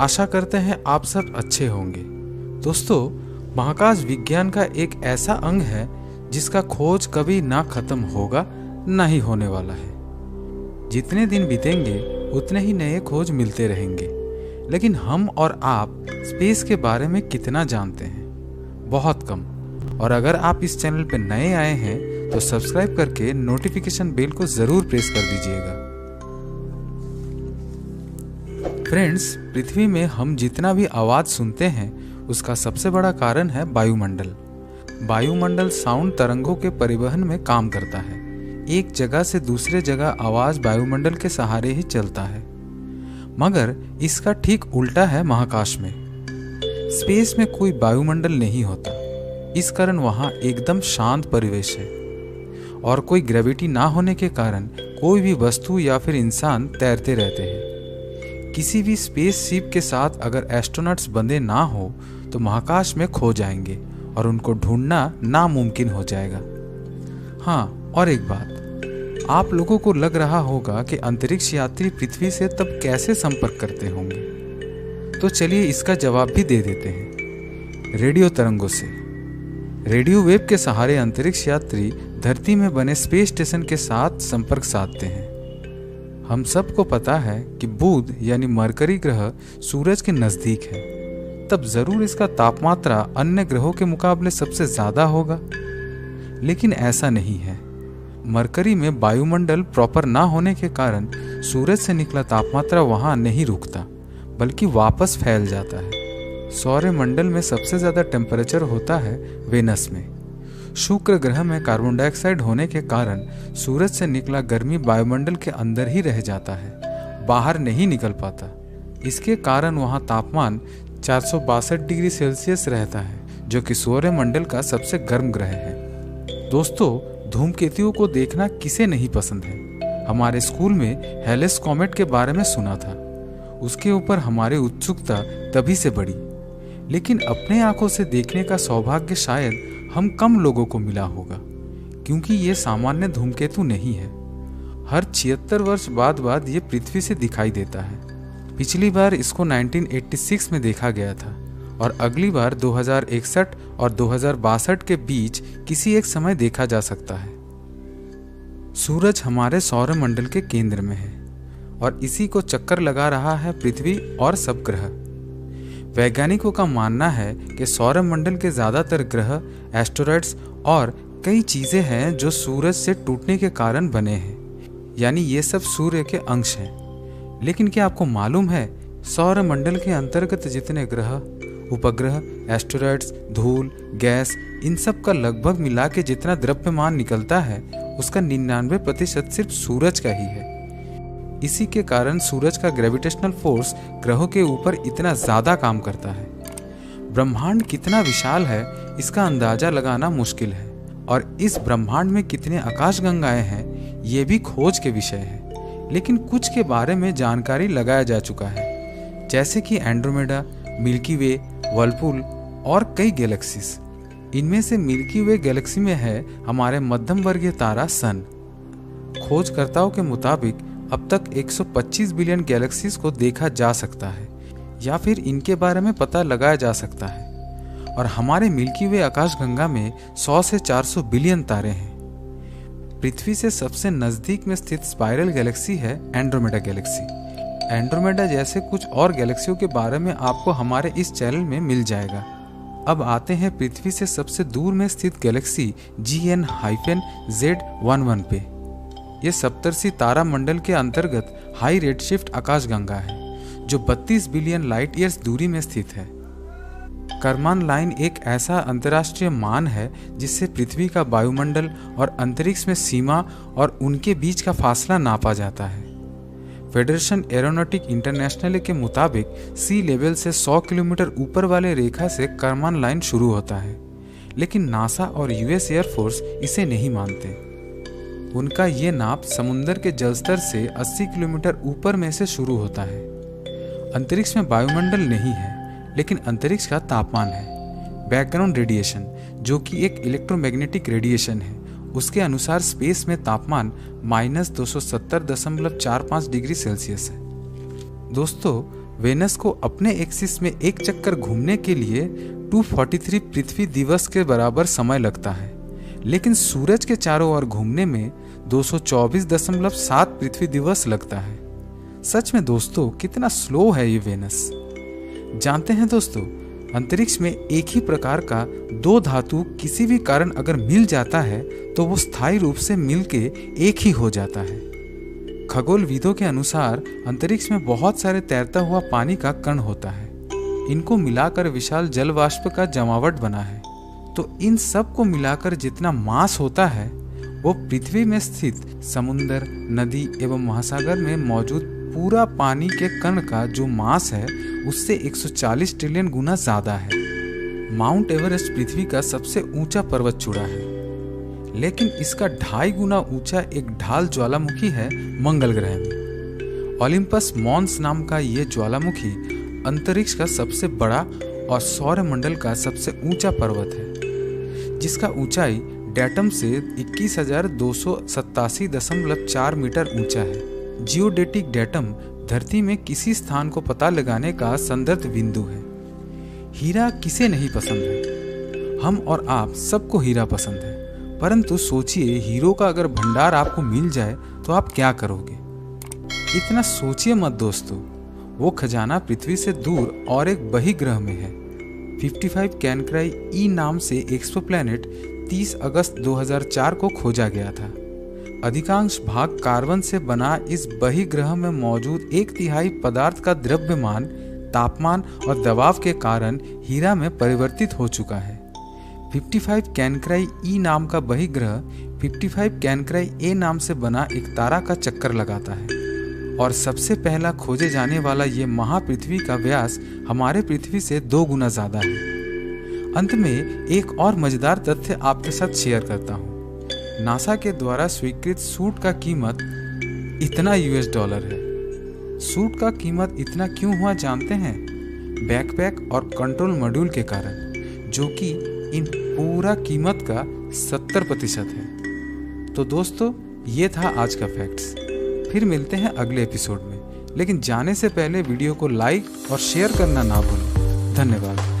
आशा करते हैं आप सब अच्छे होंगे। दोस्तों, महाकाश विज्ञान का एक ऐसा अंग है जिसका खोज कभी ना खत्म होगा, ना ही होने वाला है। जितने दिन बीतेंगे उतने ही नए खोज मिलते रहेंगे। लेकिन हम और आप स्पेस के बारे में कितना जानते हैं? बहुत कम। और अगर आप इस चैनल पर नए आए हैं तो सब्सक्राइब करके नोटिफिकेशन बेल को जरूर प्रेस कर दीजिएगा। फ्रेंड्स, पृथ्वी में हम जितना भी आवाज सुनते हैं उसका सबसे बड़ा कारण है वायुमंडल। वायुमंडल साउंड तरंगों के परिवहन में काम करता है। एक जगह से दूसरे जगह आवाज वायुमंडल के सहारे ही चलता है। मगर इसका ठीक उल्टा है महाकाश में। स्पेस में कोई वायुमंडल नहीं होता। इस कारण वहां एकदम शांत परिवेश है और कोई ग्रेविटी ना होने के कारण कोई भी वस्तु या फिर इंसान तैरते रहते हैं। किसी भी स्पेस शिप के साथ अगर एस्ट्रोनॉट्स बंधे ना हो तो महाकाश में खो जाएंगे और उनको ढूंढना नामुमकिन हो जाएगा। हाँ, और एक बात, आप लोगों को लग रहा होगा कि अंतरिक्ष यात्री पृथ्वी से तब कैसे संपर्क करते होंगे। तो चलिए इसका जवाब भी दे देते हैं। रेडियो तरंगों से। रेडियो वेव के सहारे अंतरिक्ष यात्री धरती में बने स्पेस स्टेशन के साथ संपर्क साधते हैं। हम सबको पता है कि बुध यानी मरकरी ग्रह सूरज के नजदीक है, तब जरूर इसका तापमात्रा अन्य ग्रहों के मुकाबले सबसे ज्यादा होगा। लेकिन ऐसा नहीं है। मरकरी में वायुमंडल प्रॉपर ना होने के कारण सूरज से निकला तापमात्रा वहां नहीं रुकता, बल्कि वापस फैल जाता है। सौरमंडल में सबसे ज्यादा टेम्परेचर होता है वेनस में। शुक्र ग्रह में कार्बन डाइऑक्साइड होने के कारण सूरज से निकला गर्मी वायुमंडल के अंदर ही रह जाता है, बाहर नहीं निकल पाता। इसके कारण वहां तापमान 462 डिग्री सेल्सियस रहता है, जो कि सौरमंडल का सबसे गर्म ग्रह है। दोस्तों, धूमकेतुओं को देखना किसे नहीं पसंद है। हमारे स्कूल में हेलेस कॉमेट के बारे में सुना था। उसके ऊपर हमारी उत्सुकता तभी से बढ़ी। लेकिन अपने आंखों से देखने का सौभाग्य शायद हम कम लोगों को मिला होगा, क्योंकि ये सामान्य धूमकेतु नहीं है। हर 76 वर्ष बाद ये पृथ्वी से दिखाई देता है। पिछली बार इसको 1986 में देखा गया था और अगली बार 2061 और 2062 के बीच किसी एक समय देखा जा सकता है। सूरज हमारे सौरमंडल के केंद्र में है और इसी को चक्कर लगा रहा है पृथ्वी और सब ग्रह। वैज्ञानिकों का मानना है कि सौरमंडल के ज्यादातर ग्रह, एस्टेरॉइड्स और कई चीजें हैं जो सूरज से टूटने के कारण बने हैं, यानी ये सब सूर्य के अंश हैं। लेकिन क्या आपको मालूम है, सौरमंडल के अंतर्गत जितने ग्रह, उपग्रह, एस्टेरॉइड्स, धूल, गैस, इन सब का लगभग मिला के जितना द्रव्यमान निकलता है उसका 99% सिर्फ सूरज का ही है। इसी के कारण सूरज का ग्रेविटेशनल फोर्स ग्रहों के ऊपर इतना ज्यादा काम करता है। ब्रह्मांड कितना विशाल है इसका अंदाजा लगाना मुश्किल है, और इस ब्रह्मांड में कितने आकाशगंगाएं हैं ये भी खोज के विषय है। लेकिन कुछ के बारे में जानकारी लगाया जा चुका है, जैसे कि एंड्रोमेडा, मिल्की वे, वर्लपूल और कई गैलेक्सीज। इनमें से मिल्की वे गैलेक्सी में है हमारे मध्यम वर्गीय तारा सन। खोजकर्ताओं के मुताबिक अब तक 125 बिलियन गैलेक्सीज को देखा जा सकता है या फिर इनके बारे में पता लगाया जा सकता है। और हमारे मिल्की वे आकाशगंगा में 100 से 400 बिलियन तारे हैं। पृथ्वी से सबसे नजदीक में स्थित स्पाइरल गैलेक्सी है एंड्रोमेडा गैलेक्सी। एंड्रोमेडा जैसे कुछ और गैलेक्सियों के बारे में आपको हमारे इस चैनल में मिल जाएगा। अब आते हैं पृथ्वी से सबसे दूर में स्थित गैलेक्सी GN-Z11 पे। ये सप्तर्षि तारा मंडल के अंतर्गत हाई रेडशिफ्ट आकाशगंगा है, जो 32 बिलियन लाइट ईयर्स दूरी में स्थित है। करमान लाइन एक ऐसा अंतर्राष्ट्रीय मान है जिससे पृथ्वी का वायुमंडल और अंतरिक्ष में सीमा और उनके बीच का फासला नापा जाता है। फेडरेशन एरोनॉटिक इंटरनेशनल के मुताबिक सी लेवल से 100 किलोमीटर ऊपर वाले रेखा से करमान लाइन शुरू होता है, लेकिन नासा और यूएस एयरफोर्स इसे नहीं मानते। उनका ये नाप समुद्र के जलस्तर से 80 किलोमीटर ऊपर में से शुरू होता है। अंतरिक्ष में वायुमंडल नहीं है, लेकिन अंतरिक्ष का तापमान है। बैकग्राउंड रेडिएशन, जो कि एक इलेक्ट्रोमैग्नेटिक रेडिएशन है, उसके अनुसार स्पेस में तापमान -270.45 डिग्री सेल्सियस है। दोस्तों, वेनस को अपने एक्सिस में एक चक्कर घूमने के लिए 243 पृथ्वी दिवस के बराबर समय लगता है, लेकिन सूरज के चारों ओर घूमने में 224.7 पृथ्वी दिवस लगता है। सच में दोस्तों, कितना स्लो है ये वेनस। जानते हैं दोस्तों, अंतरिक्ष में एक ही प्रकार का दो धातु किसी भी कारण अगर मिल जाता है तो वो स्थायी रूप से मिलके एक ही हो जाता है। खगोलविदों के अनुसार अंतरिक्ष में बहुत सारे तैरता हुआ पानी का कण होता है। इनको मिलाकर विशाल जल वाष्प का जमावट बना है। तो इन सब को मिलाकर जितना मास होता है वो पृथ्वी में स्थित समुद्र, नदी एवं महासागर में मौजूद पूरा पानी के कण का जो मास है उससे 140 ट्रिलियन गुना ज्यादा है। माउंट एवरेस्ट पृथ्वी का सबसे ऊंचा पर्वत चूड़ा है, लेकिन इसका 2.5 गुना ऊंचा एक ढाल ज्वालामुखी है मंगल ग्रह में। ओलिम्पस मॉन्स नाम का ये ज्वालामुखी अंतरिक्ष का सबसे बड़ा और सौरमंडल का सबसे ऊंचा पर्वत है, जिसका ऊंचाई डेटम से 21,287.4 मीटर ऊंचा है। जियोडेटिक डेटम धरती में किसी स्थान को पता लगाने का संदर्भ बिंदु है। हीरा किसे नहीं पसंद है? हम और आप सबको हीरा पसंद है, परंतु सोचिए हीरो का अगर भंडार आपको मिल जाए तो आप क्या करोगे? इतना सोचिए मत दोस्तों। वो खजाना पृथ्वी से दूर और एक बहिर्ग्रह में है। 55 कैनक्राई ई नाम से एक्सोप्लैनेट 30 अगस्त 2004 को खोजा गया था। अधिकांश भाग कार्बन से बना इस बहिर्ग्रह में मौजूद 1/3 पदार्थ का द्रव्यमान, तापमान और दबाव के कारण हीरा में परिवर्तित हो चुका है। 55 कैनक्राई ई नाम का बहिर्ग्रह 55 कैनक्राई ए नाम से बना एक तारा का चक्कर लगाता है और सबसे पहला खोजे जाने वाला ये महापृथ्वी का व्यास हमारे पृथ्वी से 2 गुना ज्यादा है। अंत में एक और मजेदार तथ्य आपके साथ शेयर करता हूँ। नासा के द्वारा स्वीकृत सूट का कीमत इतना $। है। सूट का कीमत इतना क्यों हुआ जानते हैं? बैकपैक और कंट्रोल मॉड्यूल के कारण, जो कि इन पूरा कीमत का 70% है। तो दोस्तों, ये था आज का फैक्ट्स। फिर मिलते हैं अगले एपिसोड में, लेकिन जाने से पहले वीडियो को लाइक और शेयर करना ना भूलें। धन्यवाद।